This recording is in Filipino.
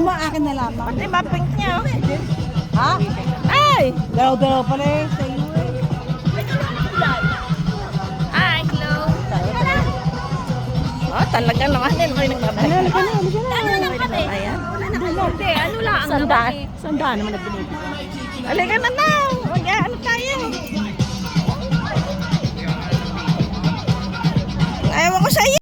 mo, akin na lamang. Pati ba pink niya? Ha? Ay! Dalaw-dalaw pala eh. Sa iyo eh. Hi, hello. Oh, talaga naman din. May nagbabay. Halika na, halika na. Ano lang kami? Ayan. Hindi, ano lang ang Sandaan. Sandaan naman na binibigyan. Halika na now.